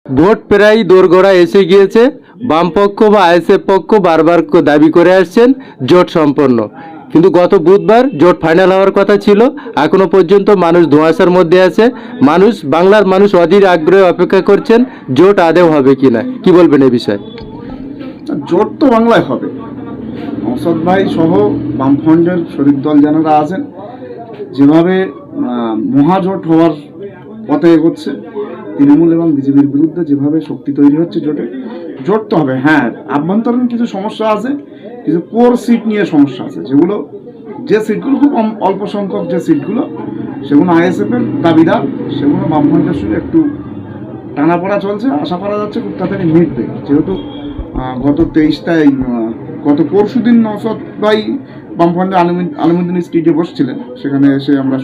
Vote প্রায় দোরগোড়ায় এসে গিয়েছে। বামপক্ষ বা আইএসএফ পক্ষ বারবার দাবি করে আসছেন জোট সম্পন্ন, কিন্তু গত বুধবার জোট ফাইনাল হওয়ার কথা ছিল। এখনো পর্যন্ত মানুষ ধোঁয়াশার মধ্যে আছে। বাংলার মানুষ অধীর আগ্রহে অপেক্ষা করছেন জোট আদৌ হবে কিনা। কি বলবেন এই বিষয়ে? জোট তো বাংলায় হবে। নওশাদ ভাই সহ বামফ্রন্টের শরিক দল যারা আছেন, যেভাবে মহাজোট হওয়ার পথে এগোচ্ছে, তৃণমূল এবং বিজেপির বিরুদ্ধে যেভাবে শক্তি তৈরি হচ্ছে জোট তো হবে। হ্যাঁ, আভ্যন্তরীণ কিছু সমস্যা আছে, কিছু কোর সিট নিয়ে সমস্যা আছে, যে সিটগুলো খুব অল্প সংখ্যক, যে সিটগুলো সেগুলো আইএসএফের দাবিদার, সেগুলো বামফ্রন্টের সঙ্গে একটু টানাপড়া চলছে। আশা করা যাচ্ছে খুব তাড়াতাড়ি মিটবে, যেহেতু গত পরশু দিন নওশাদ ভাই বামফ্রন্টে আলমুদ্দিন স্ট্রিটে বসছিলেন। সেখানে এসে আমরা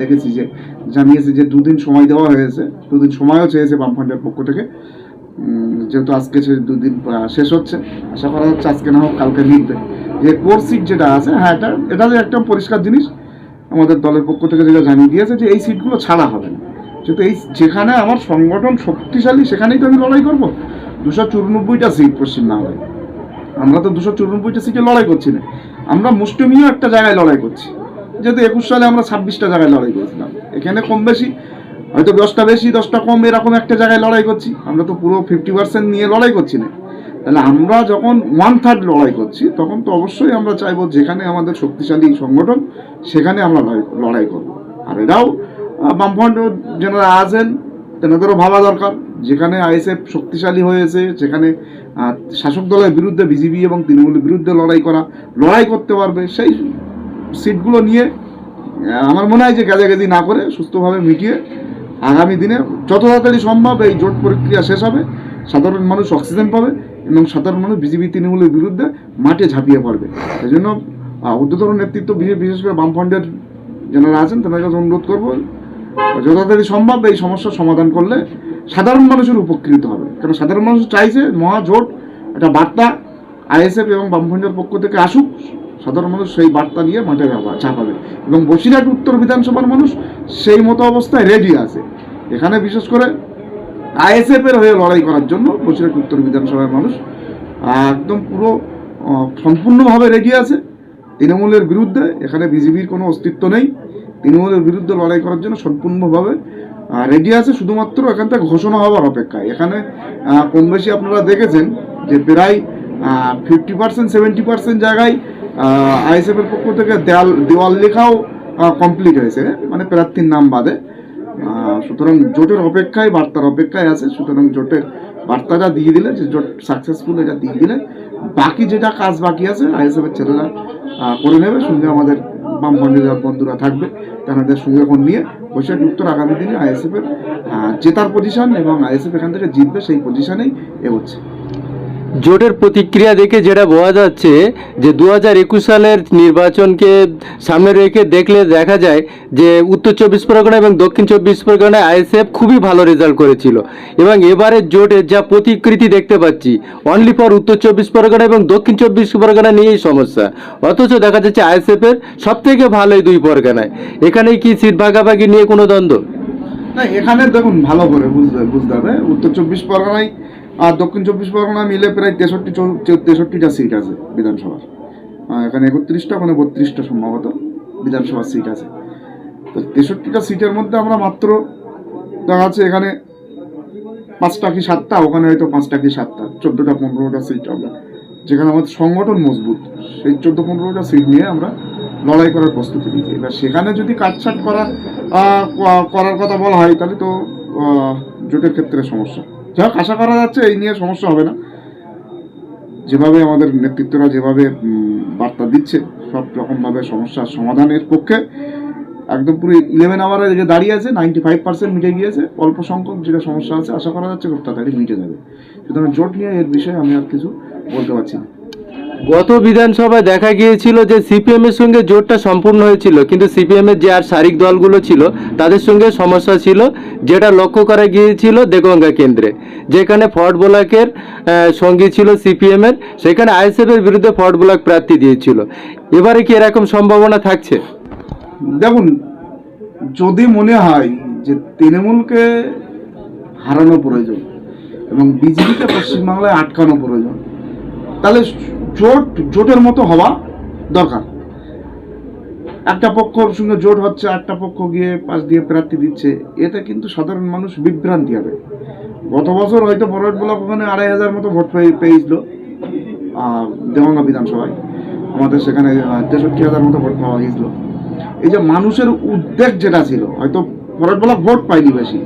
দেখেছি যে জানিয়েছে যে 2 দিন সময় দেওয়া হয়েছে, 2 দিন সময়ও চেয়েছে বামফ্রন্টের পক্ষ থেকে। যেহেতু আজকে 2 দিন শেষ হচ্ছে, আশা করা হচ্ছে আজকে না হোক কালকে মিটবে। যে কোর সিট যেটা আছে, হ্যাঁ, এটা যে একটা পরিষ্কার জিনিস, আমাদের দলের পক্ষ থেকে যেটা জানিয়ে দিয়েছে যে এই সিটগুলো ছাড়া হবে না। যেহেতু যেখানে আমার সংগঠন শক্তিশালী, সেখানেই তো আমি লড়াই করবো। 294টা সিট পশ্চিমবাংলায়, আমরা তো 294টা সিটে লড়াই করছি না, আমরা মুষ্টিমেয় একটা জায়গায় লড়াই করছি। যেহেতু 21 সালে আমরা 26টা জায়গায় লড়াই করেছিলাম, এখানে কম বেশি, হয়তো 10টা বেশি 10টা কম, এরকম একটা জায়গায় লড়াই করছি। আমরা তো পুরো 50% নিয়ে লড়াই করছি না। তাহলে আমরা যখন 1/3 লড়াই করছি, তখন তো অবশ্যই আমরা চাইবো যেখানে আমাদের শক্তিশালী সংগঠন, সেখানে আমরা লড়াই করব। আর এরাও বামফ্রন্ট যারা আছেন, তেনাদেরও ভাবা দরকার, যেখানে আইএসএফ শক্তিশালী হয়েছে, যেখানে শাসক দলের বিরুদ্ধে বিজেপি এবং তৃণমূলের বিরুদ্ধে লড়াই করতে পারবে, সেই সিটগুলো নিয়ে আমার মনে হয় যে গাজাগাজি না করে সুস্থভাবে মিটিয়ে আগামী দিনে যত তাড়াতাড়ি সম্ভব এই জোট প্রক্রিয়া শেষ হবে, সাধারণ মানুষ অক্সিজেন পাবে এবং সাধারণ মানুষ বিজেপি তৃণমূলের বিরুদ্ধে মাঠে ঝাঁপিয়ে পড়বে। সেই জন্য ঊর্ধ্বতন নেতৃত্ব, বিশেষ করে বামফ্রন্টের যারা আছেন, তাদের কাছে অনুরোধ করবো যত তাড়াতাড়ি সম্ভব এই সমস্যার সমাধান করলে সাধারণ মানুষের উপকৃত হবে। কারণ সাধারণ মানুষ চাইছে মহাজোট একটা বার্তা আইএসএফ এবং বামফ্রন্টের পক্ষ থেকে আসুক, সাধারণ মানুষ সেই বার্তা নিয়ে মাঠে চাপাবে। এবং বসিরহাট উত্তর বিধানসভার মানুষ সেই মতো অবস্থায় রেডি আছে। এখানে বিশেষ করে আইএসএফের হয়ে লড়াই করার জন্য বসিরহাট উত্তর বিধানসভার মানুষ একদম পুরো সম্পূর্ণভাবে রেডি আছে। তৃণমূলের বিরুদ্ধে এখানে বিজেপির কোনো অস্তিত্ব নেই। তৃণমূলের বিরুদ্ধে লড়াই করার জন্য সম্পূর্ণভাবে রেডি আছে, শুধুমাত্র এখান থেকে ঘোষণা হওয়ার অপেক্ষায়। এখানে কম বেশি আপনারা দেখেছেন যে প্রায় 50% 70% জায়গায় আইএসএফের পক্ষ থেকে দেওয়াল লেখাও কমপ্লিট হয়েছে, মানে প্রার্থীর নাম বাদে। সুতরাং জোটের অপেক্ষায়, বার্তার অপেক্ষায় আছে। সুতরাং জোটের বার্তাটা দিয়ে দিলে, যে জোট সাকসেসফুল, এটা দিয়ে দিলে বাকি যেটা কাজ বাকি আছে আইএসএফের ছেলেরা করে নেবে। সঙ্গে আমাদের বামফ্রন্টের বন্ধুরা থাকবে, তাদের সঙ্গে এখন নিয়ে বৈশাখ উত্তর আগামী দিনে আইএসএফের জেতার পজিশন এবং আইএসএফ এখান থেকে জিতবে সেই পজিশনেই এগোচ্ছে। জোটের প্রতিক্রিয়া দেখে যেটা বোঝা যাচ্ছে যে 2021 সালের নির্বাচনকে সামনে রেখে দেখা যায় যে উত্তর 24 পরগনা এবং দক্ষিণ 24 পরগনায় আইএসএফ খুবই ভালো রেজাল্ট করেছিল, এবং এবারের জোটের যা প্রতিকৃতি দেখতে পাচ্ছি অনলি ফর উত্তর 24 পরগনা এবং দক্ষিণ 24 পরগনা নিয়েই সমস্যা। অথচ দেখা যাচ্ছে আইএসএফের সব থেকে ভালো এই 2 পরগনায়। এখানে কি সিট ভাগাভাগি নিয়ে কোনো দ্বন্দ্ব? না, এখানে দেখুন, ভালো করে বুঝতে হবে, উত্তর 24 পরগনায় আর দক্ষিণ 24 পরগনা মিলে প্রায় 63টা সিট আছে বিধানসভার। এখানে 31টা, ওখানে 32টা সম্ভবত বিধানসভার সিট আছে। তো 63টা সিটের মধ্যে আমরা মাত্র দেখা যাচ্ছে এখানে 5টা কি 7টা, ওখানে হয়তো 5টা কি 7টা, 14টা 15টা সিট আমরা, যেখানে আমাদের সংগঠন মজবুত, সেই 14-15টা সিট নিয়ে আমরা লড়াই করার প্রস্তুতি নিয়েছি। এবার সেখানে যদি কাটছাট করার কথা বলা হয়, তাহলে তো জোটের ক্ষেত্রে সমস্যা। যাই হোক, আশা করা যাচ্ছে এই নিয়ে সমস্যা হবে না। যেভাবে আমাদের নেতৃত্বরা যেভাবে বার্তা দিচ্ছে, সব রকমভাবে সমস্যার সমাধানের পক্ষে একদম পুরো 11 আওয়ারে যে দাঁড়িয়ে আছে, 95% মিটে গিয়েছে। অল্প সংখ্যক যেটা সমস্যা আছে, আশা করা যাচ্ছে খুব তাড়াতাড়ি মিটে যাবে। সুতরাং জোট নিয়ে এর বিষয়ে আমি আর কিছু বলতে পারছি না। গত বিধানসভায় দেখা গিয়েছিল যে সিপিএম এর সঙ্গে জোটটা সম্পূর্ণ হয়েছিল, কিন্তু সিপিএম এর যে আর শারিক দলগুলো ছিল তাদের সঙ্গে সমস্যা ছিল, যেটা লক্ষ্য করা গিয়েছিল দেগঙ্গা কেন্দ্রে, যেখানে ফর্ট ব্লকের সঙ্গী ছিল সিপিএম এর, সেখানে আইএসএফ এর বিরুদ্ধে ফর্ট ব্লক প্রার্থী দিয়েছিল। এবারে কি এরকম সম্ভাবনা থাকছে? দেখুন, যদি মনে হয় যে তৃণমূলকে হারানো প্রয়োজন এবং বিজেপিকে পশ্চিমবাংলায় আটকানো প্রয়োজন। তাহলে জোটের মতো হওয়া দরকার। একটা পক্ষর সঙ্গে জোট হচ্ছে, একটা পক্ষ গিয়ে পাশ দিয়ে প্রার্থী দিচ্ছে, এতে কিন্তু সাধারণ মানুষ বিভ্রান্তি হবে। গত বছর হয়তো ফরওয়ার্ড ব্লক ওখানে 2,500 মতো ভোট পেয়েছিল দেওয়াঙ্গা বিধানসভায়, আমাদের সেখানে 63,000 মতো ভোট পাওয়া গিয়েছিল। এই যে মানুষের উদ্বেগ যেটা ছিল, হয়তো ফরওয়ার্ড ব্লক ভোট পাইনি বেশি,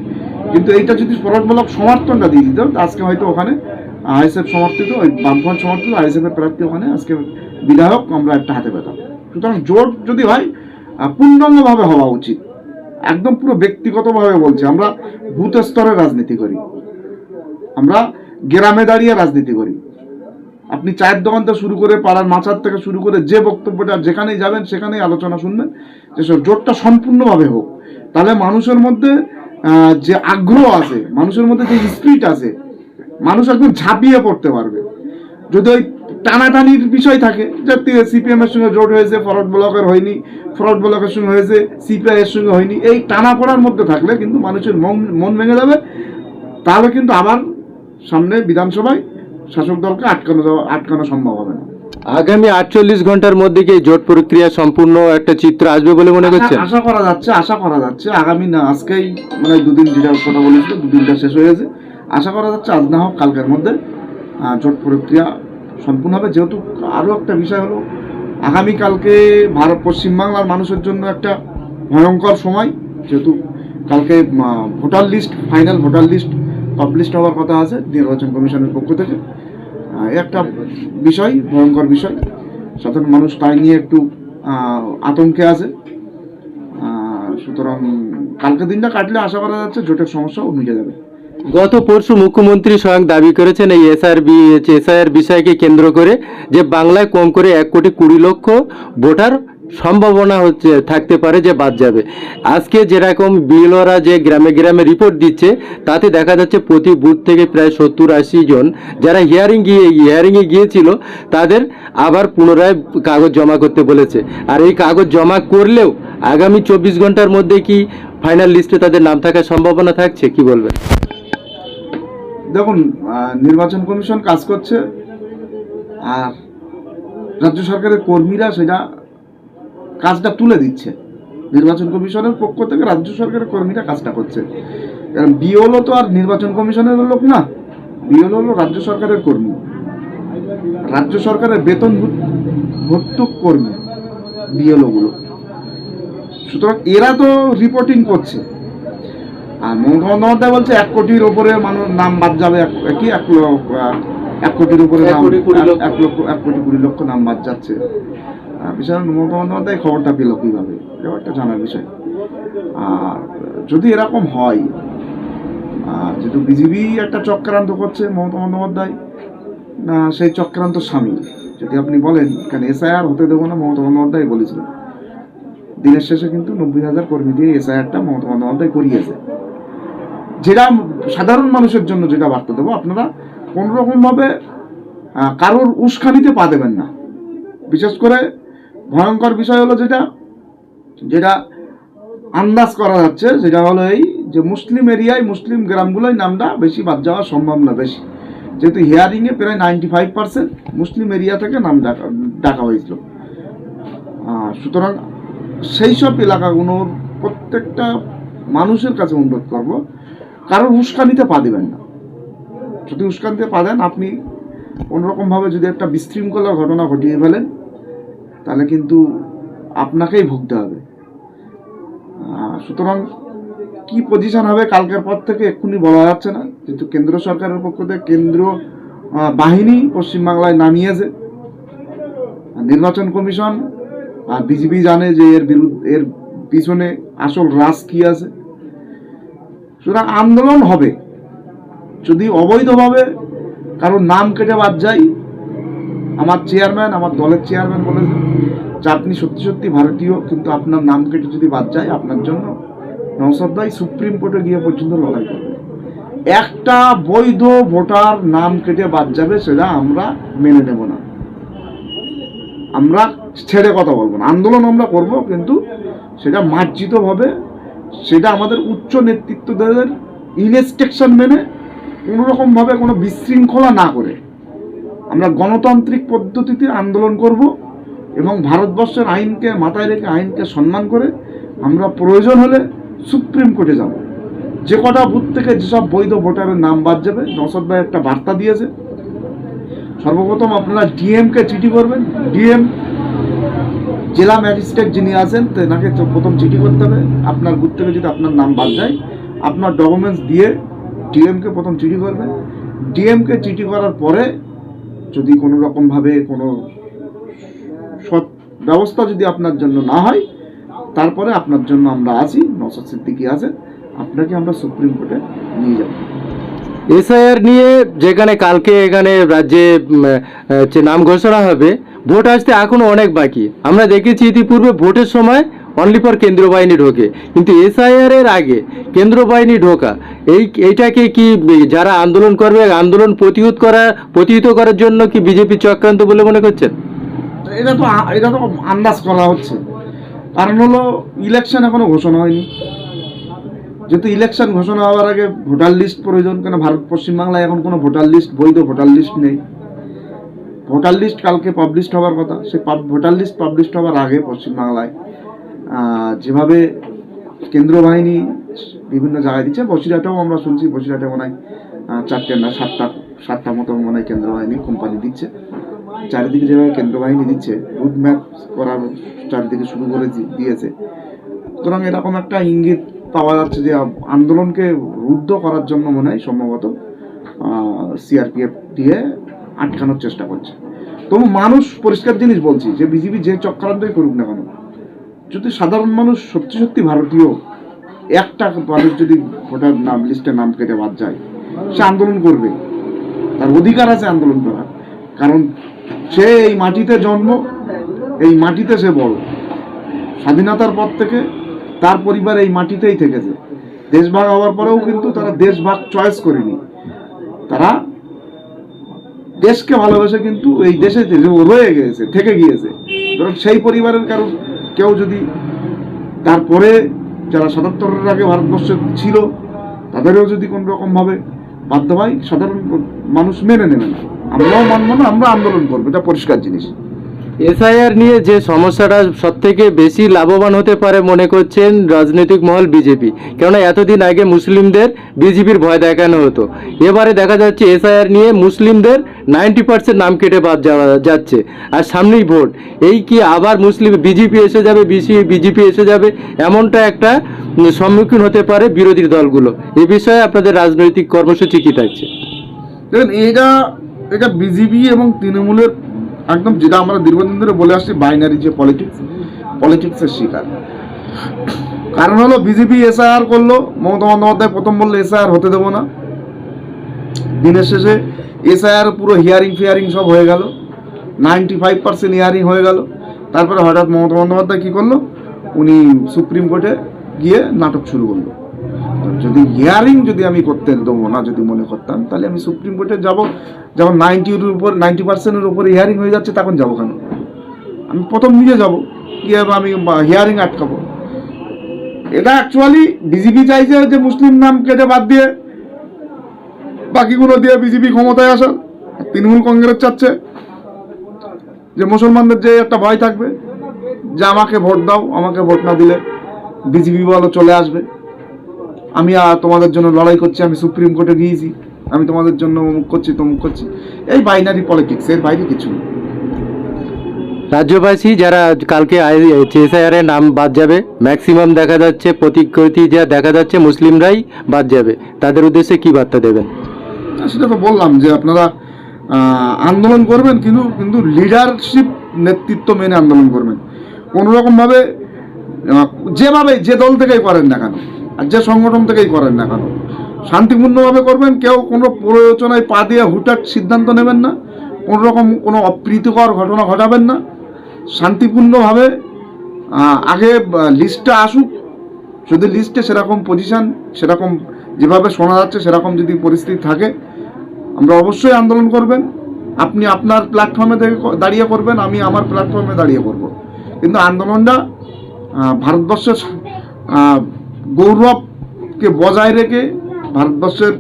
কিন্তু এইটা যদি ফরওয়ার্ড ব্লক সমর্থনটা দিয়ে দিত, আজকে হয়তো ওখানে আইএসএফ সমর্থিত, ওই বামফ্রন্ট সমর্থিত আইএসএফের প্রার্থী ওখানে আজকে বিধায়ক আমরা একটা হাতে পেতাম। সুতরাং জোট যদি হয় পূর্ণাঙ্গভাবে হওয়া উচিত। একদম পুরো ব্যক্তিগতভাবে বলছি, আমরা বুথ স্তরে রাজনীতি করি, আমরা গ্রামে দাঁড়িয়ে রাজনীতি করি। আপনি চায়ের দোকান থেকে শুরু করে পাড়ার মাচার থেকে শুরু করে যে বক্তব্যটা যেখানেই যাবেন সেখানেই আলোচনা শুনবেন যে জোটটা সম্পূর্ণভাবে হোক। তাহলে মানুষের মধ্যে যে আগ্রহ আছে, মানুষের মধ্যে যে স্পিরিট আছে, মানুষ একদম ঝাঁপিয়ে পড়তে পারবে। যদি ওই টানাটানির বিষয় থাকে, যে সিপিএম এর সঙ্গে জোট হয়েছে, ফরওয়ার্ড ব্লকের হয়নি, ফরওয়ার্ড ব্লকের সঙ্গে হয়েছে, সিপিআই এর সঙ্গে হয়নি, এই টানা পড়ার মধ্যে থাকলে কিন্তু মানুষের মন ভেঙে যাবে। তাহলে কিন্তু আবার সামনে বিধানসভায় শাসক দলকে আটকানো সম্ভব হবে না। আগামী 48 ঘন্টার মধ্যে কি জোট প্রক্রিয়া সম্পূর্ণ একটা চিত্র আসবে বলে মনে করছেন? আশা করা যাচ্ছে আগামী না, আজকেই মানে দুদিন যেটা কথা বলেছিল, দুদিনটা শেষ হয়ে গেছে। আশা করা যাচ্ছে আজ না হোক কালকের মধ্যে জোট প্রক্রিয়া সম্পূর্ণ হবে। যেহেতু আরও একটা বিষয় হলো, আগামীকালকে পশ্চিমবাংলার মানুষের জন্য একটা ভয়ঙ্কর সময়। যেহেতু কালকে voter list, final voter list publish হওয়ার কথা আছে নির্বাচন কমিশনের পক্ষ থেকে। একটা বিষয়, ভয়ঙ্কর বিষয়, সাধারণ মানুষ তাই নিয়ে একটু আতঙ্কে আছে। সুতরাং কালকে দিনটা কাটলে আশা করা যাচ্ছে জোটের সমস্যাও মিটে যাবে। গত পরশু মুখ্যমন্ত্রী স্বয়ং দাবি করেছেন এই এসআইআর বিষয়কে কেন্দ্র করে যে বাংলায় কম করে 1,20,00,000 ভোটার সম্ভাবনা থাকতে পারে যে বাদ যাবে। আজকে যেরকম বিএলওরা যে গ্রামে গ্রামে রিপোর্ট দিচ্ছে, তাতে দেখা যাচ্ছে প্রতি বুথ থেকে প্রায় 70-80 জন যারা হিয়ারিংয়ে গিয়েছিল তাদের আবার পুনরায় কাগজ জমা করতে বলেছে। আর এই কাগজ জমা করলেও আগামী 24 ঘন্টার মধ্যে কি ফাইনাল লিস্টে তাদের নাম থাকার সম্ভাবনা থাকছে, কি বলবেন? দেখুন, নির্বাচন কমিশন কাজ করছে, আর রাজ্য সরকারের কর্মীরা সেটা কাজটা তুলে দিচ্ছে। নির্বাচন কমিশনের পক্ষ থেকে রাজ্য সরকারের কর্মীরা কাজটা করছে। কারণ বিএলও তো আর নির্বাচন কমিশনের লোক না, বিএলও হলো রাজ্য সরকারের কর্মী, রাজ্য সরকারের বেতন ভর্তুক কর্মী বিএলও গুলো। সুতরাং এরা তো রিপোর্টিং করছে। আর মমতা বন্দ্যোপাধ্যায় বলছে 1 কোটির উপরে মানুষ নাম বাদ যাবে, 1 কোটির উপরে 1,20,00,000 নাম বাদ যাচ্ছে। বিষয় মমতা বন্দ্যোপাধ্যায় খবরটা পেল কিভাবে, এটাও একটা জানার বিষয়। আর যদি এরকম হয়, যেহেতু বিজেপি একটা চক্রান্ত করছে, মমতা বন্দ্যোপাধ্যায় সেই চক্রান্ত সামিল। যদি আপনি বলেন কেন এসআইআর হতে দেবো না, মমতা বন্দ্যোপাধ্যায় বলেছিলেন, দিনের শেষে কিন্তু 90,000 কর্মী দিয়ে এসআইআরটা মমতা বন্দ্যোপাধ্যায় করিয়েছে। যেটা সাধারণ মানুষের জন্য যেটা বার্তা দেবো, আপনারা কোনোরকমভাবে কারোর উস্কানিতে পা দেবেন না। বিশেষ করে ভয়ঙ্কর বিষয় হলো যেটা আন্দাজ করা যাচ্ছে, সেটা হলো এই যে মুসলিম এরিয়ায়, মুসলিম গ্রামগুলোয় নামটা বেশি বাদ যাওয়ার সম্ভাবনা বেশি। যেহেতু হিয়ারিংয়ে প্রায় 95% মুসলিম এরিয়া থেকে নাম ডাকা হয়েছিল। সুতরাং সেই সব এলাকাগুলোর প্রত্যেকটা মানুষের কাছে অনুরোধ করব, কারোর উস্কানিতে পা দেবেন না। যদি উস্কানিতে পা দেন, আপনি কোনোরকমভাবে যদি একটা বিশৃঙ্খলার ঘটনা ঘটিয়ে ফেলেন, তাহলে কিন্তু আপনাকেই ভুগতে হবে। সুতরাং কি পজিশন হবে কালকের পর থেকে এক্ষুনি বলা যাচ্ছে না, যেহেতু কেন্দ্র সরকারের পক্ষ থেকে কেন্দ্রীয় বাহিনী পশ্চিমবাংলায় নামিয়েছে। নির্বাচন কমিশন আর বিজেপি জানে যে এর পিছনে আসল রাজ কি আছে। সুতরাং আন্দোলন হবে। যদি অবৈধভাবে কারোর নাম কেটে বাদ যায়, আমার দলের চেয়ারম্যান বলেছেন যে আপনি সত্যি সত্যি ভারতীয়, কিন্তু আপনার নাম কেটে যদি বাদ যায়, আপনার জন্য নওশাদ ভাই সুপ্রিম কোর্টে গিয়ে পর্যন্ত লড়াই করবে। একটা বৈধ ভোটার নাম কেটে বাদ যাবে, সেটা আমরা মেনে নেব না, আমরা ছেড়ে কথা বলবো না। আন্দোলন আমরা করব, কিন্তু সেটা মার্জিতভাবে, সেটা আমাদের উচ্চ নেতৃত্বদের ইনস্ট্রাকশন মেনে কোনোরকমভাবে কোনো বিশৃঙ্খলা না করে আমরা গণতান্ত্রিক পদ্ধতিতে আন্দোলন করব এবং ভারতবর্ষের আইনকে মাথায় রেখে আইনকে সম্মান করে আমরা প্রয়োজন হলে সুপ্রিম কোর্টে যাব। যে কটা বুথ থেকে যেসব বৈধ ভোটারের নাম বাদ যাবে, নওশাদ ভাই একটা বার্তা দিয়েছে, সর্বপ্রথম আপনারা ডিএমকে চিঠি করবেন। ডিএম জেলা ম্যাজিস্ট্রেট যিনি আছেন তেনাকে প্রথম চিঠি করতে হবে। আপনার বুথ থেকে যদি আপনার নাম বাদ যায়, আপনার ডকুমেন্টস দিয়ে ডিএমকে প্রথম চিঠি করবেন। ডিএমকে চিঠি করার পরে যদি কোনো রকমভাবে কোনো সৎ ব্যবস্থা যদি আপনার জন্য না হয়, তারপরে আপনার জন্য আমরা আছি, নওশাদ সিদ্দিকী আছে, আপনাকে আমরা সুপ্রিম কোর্টে নিয়ে যাব। এসআইআর নিয়ে যেখানে কালকে এখানে রাজ্যে যে নাম ঘোষণা হবে, ভোট আসতে এখনো অনেক বাকি। আমরা দেখেছি ইতিপূর্বে ভোটের সময় অনলি ফর কেন্দ্রীয় বাহিনী ঢোকে, কিন্তু এসআইআর এর আগে কেন্দ্রীয় বাহিনী ঢোকা এইটাকে কি যারা আন্দোলন করবে, আন্দোলন প্রতিহত করার জন্য কি বিজেপি চক্রান্ত বলে মনে করছেন? এটা তো আন্দাজ করা হচ্ছে। কারণ হলো ইলেকশন এখনো ঘোষণা হয়নি। যেহেতু ইলেকশন ঘোষণা হওয়ার আগে ভোটার লিস্ট প্রয়োজন, কেন পশ্চিমবাংলায় এখন কোনো ভোটার লিস্ট, বৈধ ভোটার লিস্ট নেই। ভোটার লিস্ট কালকে পাবলিশ হওয়ার কথা, সেই ভোটার লিস্ট পাবলিশ হওয়ার আগে পশ্চিমবাংলায় যেভাবে কেন্দ্রীয় বাহিনী বিভিন্ন জায়গায় দিচ্ছে, বসিরহাটেও আমরা শুনছি, বসিরহাটে মনে হয় 4টে না 7টা মতো মনে হয় কেন্দ্র বাহিনী কোম্পানি দিচ্ছে। চারিদিকে যেভাবে কেন্দ্র বাহিনী দিচ্ছে, রুট ম্যাপ করার চারিদিকে শুরু করে দিয়েছে। সুতরাং এরকম একটা ইঙ্গিত পাওয়া যাচ্ছে যে আন্দোলনকে রুদ্ধ করার জন্য মনে হয় সম্ভবত সিআরপিএফ দিয়ে আটকানোর চেষ্টা করছে। তবু মানুষ পরিষ্কার জিনিস বলছি যে বিজেপি যে চক্রান্তই করুক না কেন, যদি সাধারণ মানুষ সত্যি সত্যি ভারতীয়, একটা মানুষ যদি ভোটার নাম লিস্টে নাম কেটে বাদ যায়, সে আন্দোলন করবে, তার অধিকার আছে আন্দোলন করার। কারণ সে এই মাটিতে জন্ম, এই মাটিতে সে বড়, স্বাধীনতার পর থেকে তার পরিবার এই মাটিতেই থেকেছে। দেশভাগ হওয়ার পরেও কিন্তু তারা দেশভাগ চয়েস করেনি, তারা দেশকে ভালোবেসে কিন্তু এই দেশে রয়ে গিয়েছে, থেকে গিয়েছে। ধরুন সেই পরিবারের কেউ যদি তারপরে যারা ৭৭-এর আগে ভারতবর্ষে ছিল তাদেরও যদি কোনো রকমভাবে বাধ্য হয়, সাধারণ মানুষ মেনে নেবে না, আমরাও মানব না, আমরা আন্দোলন করবো, এটা পরিষ্কার জিনিস। এসআইআর নিয়ে যে সমস্যাটা সব থেকে বেশি লাভবান হতে পারে মনে করছেন রাজনৈতিক মহল বিজেপি, কেননা এতদিন আগে মুসলিমদের বিজেপির ভয় দেখানো হতো। এবারে দেখা যাচ্ছে এসআইআর নিয়ে মুসলিমদের 90% নাম কেটে বাদ যাচ্ছে, আর সামনেই ভোট। এই কি আবার বিজেপি এসে যাবে, এমনটা একটা সম্মুখীন হতে পারে বিরোধী দলগুলো। এই বিষয়ে আপনাদের রাজনৈতিক কর্মসূচি কি থাকছে? দেখুন, এটা বিজেপি এবং তৃণমূলের একদম, যেটা আমরা দীর্ঘদিন ধরে বলে আসছি, বাইনারি যে পলিটিক্সের শিকার। কারণ হলো বিজেপি এসআইআর করলো, মমতা বন্দ্যোপাধ্যায় প্রথম বললো এসআইআর হতে দেবো না। দিনের শেষে এসআইআর পুরো হিয়ারিং সব হয়ে গেল, 95% হিয়ারিং হয়ে গেল। তারপরে হঠাৎ মমতা বন্দ্যোপাধ্যায় কী করলো, উনি সুপ্রিম কোর্টে গিয়ে নাটক শুরু করলো। যদি হিয়ারিং আমি করতে দেবো না যদি মনে করতাম, তাহলে আমি সুপ্রিম কোর্টে যাব। যখন 90% উপরে হিয়ারিং হয়ে যাচ্ছে, তখন যাবো কেন? আমি প্রথম নিজে যাবো, গিয়ে আমি হিয়ারিং আটকাবো। এটা অ্যাকচুয়ালি বিজেপি চাইছে যে মুসলিম নাম কেটে বাদ দিয়ে বাকিগুলো দিয়ে বিজেপি ক্ষমতায় আসার। তৃণমূল কংগ্রেস চাচ্ছে যে মুসলমানদের যে একটা ভয় থাকবে যে আমাকে ভোট দাও, আমাকে ভোট না দিলে বিজেপি বলো চলে আসবে, আমি তোমাদের জন্য লড়াই করছি, আমি সুপ্রিম কোর্টে গিয়েছি, আমি তোমাদের জন্য অমুক করছি তমুক করছি। এই বাইনারি পলিটিক্স, এর বাইরে কিছু নেই। রাজ্যবাসী যারা কালকে এসআইআর এর নাম বাদ যাবে, ম্যাক্সিমাম দেখা যাচ্ছে প্রতিকৃতি যা দেখা যাচ্ছে মুসলিমরাই বাদ যাবে, তাদের উদ্দেশ্যে কি বার্তা দেবেন? সেটা তো বললাম যে আপনারা আন্দোলন করবেন, কিন্তু লিডারশিপ নেতৃত্ব মেনে আন্দোলন করবেন। কোনোরকমভাবে যে দল থেকেই করেন না কেন আর যে সংগঠন থেকেই করেন না কেন, শান্তিপূর্ণভাবে করবেন। কেউ কোনো প্ররোচনায় পা দিয়ে হুটহাট সিদ্ধান্ত নেবেন না, কোনো অপ্রীতিকর ঘটনা ঘটাবেন না। শান্তিপূর্ণভাবে আগে লিস্টটা আসুক, যদি লিস্টে সেরকম পজিশন, সেরকম যেভাবে শোনা যাচ্ছে সেরকম যদি পরিস্থিতি থাকে, আমরা অবশ্যই আন্দোলন করবেন। আপনি আপনার প্ল্যাটফর্মে দাঁড়িয়ে করবেন, আমি আমার প্ল্যাটফর্মে দাঁড়িয়ে করব। কিন্তু আন্দোলনটা ভারতবর্ষের গৌরবকে বজায় রেখে ভারতবর্ষের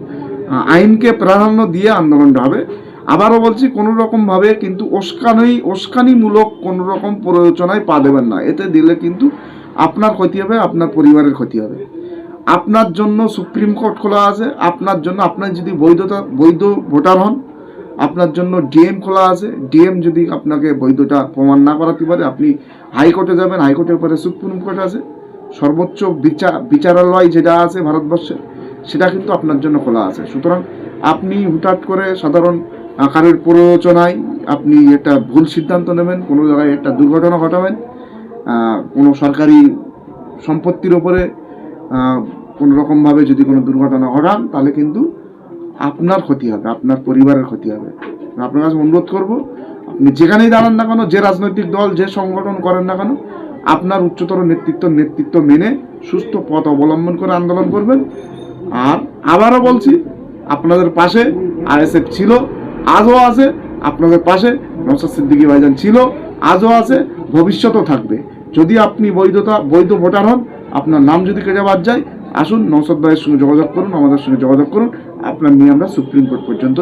আইনকে প্রাধান্য দিয়ে আন্দোলনটা হবে। আবারও বলছি, কোনো রকমভাবে কিন্তু উস্কানিমূলক কোনো রকম প্ররোচনায় পা দেবেন না। এতে দিলে কিন্তু আপনার ক্ষতি হবে, আপনার পরিবারের ক্ষতি হবে। আপনার জন্য সুপ্রিম কোর্ট খোলা আছে, আপনার জন্য, আপনার যদি বৈধ ভোটার হন, আপনার জন্য ডিএম খোলা আছে। ডিএম যদি আপনাকে বৈধতা প্রমাণ না করাতে পারে, আপনি হাইকোর্টে যাবেন, হাইকোর্টের পরে সুপ্রিম কোর্ট আছে, সর্বোচ্চ বিচারালয় যেটা আছে ভারতবর্ষে, সেটা কিন্তু আপনার জন্য খোলা আছে। সুতরাং আপনি হুটহাট করে সাধারণ কারোর প্ররোচনায় আপনি একটা ভুল সিদ্ধান্ত নেবেন, কোনো জায়গায় একটা দুর্ঘটনা ঘটাবেন, কোনো সরকারি সম্পত্তির ওপরে কোনো রকমভাবে যদি কোনো দুর্ঘটনা ঘটান, তাহলে কিন্তু আপনার ক্ষতি হবে, আপনার পরিবারের ক্ষতি হবে। আপনার কাছে অনুরোধ করব, আপনি যেখানেই দাঁড়ান না কেন, যে রাজনৈতিক দল, যে সংগঠন করেন না কেন, আপনার উচ্চতর নেতৃত্ব মেনে সুস্থ পথ অবলম্বন করে আন্দোলন করবেন। আর আবারও বলছি, আপনাদের পাশে আইএসএফ ছিল, আজও আছে। আপনাদের পাশে নওশাদ সিদ্দিকী ভাইজান ছিল, আজও আছে, ভবিষ্যতেও থাকবে। যদি আপনি বৈধ ভোটার হন, আপনার নাম যদি কেটে বাদ যায়, আসুন নওশাদ ভাইয়ের সঙ্গে যোগাযোগ করুন, আমাদের সঙ্গে যোগাযোগ করুন, আপনার নিয়ে আমরা সুপ্রিম কোর্ট পর্যন্ত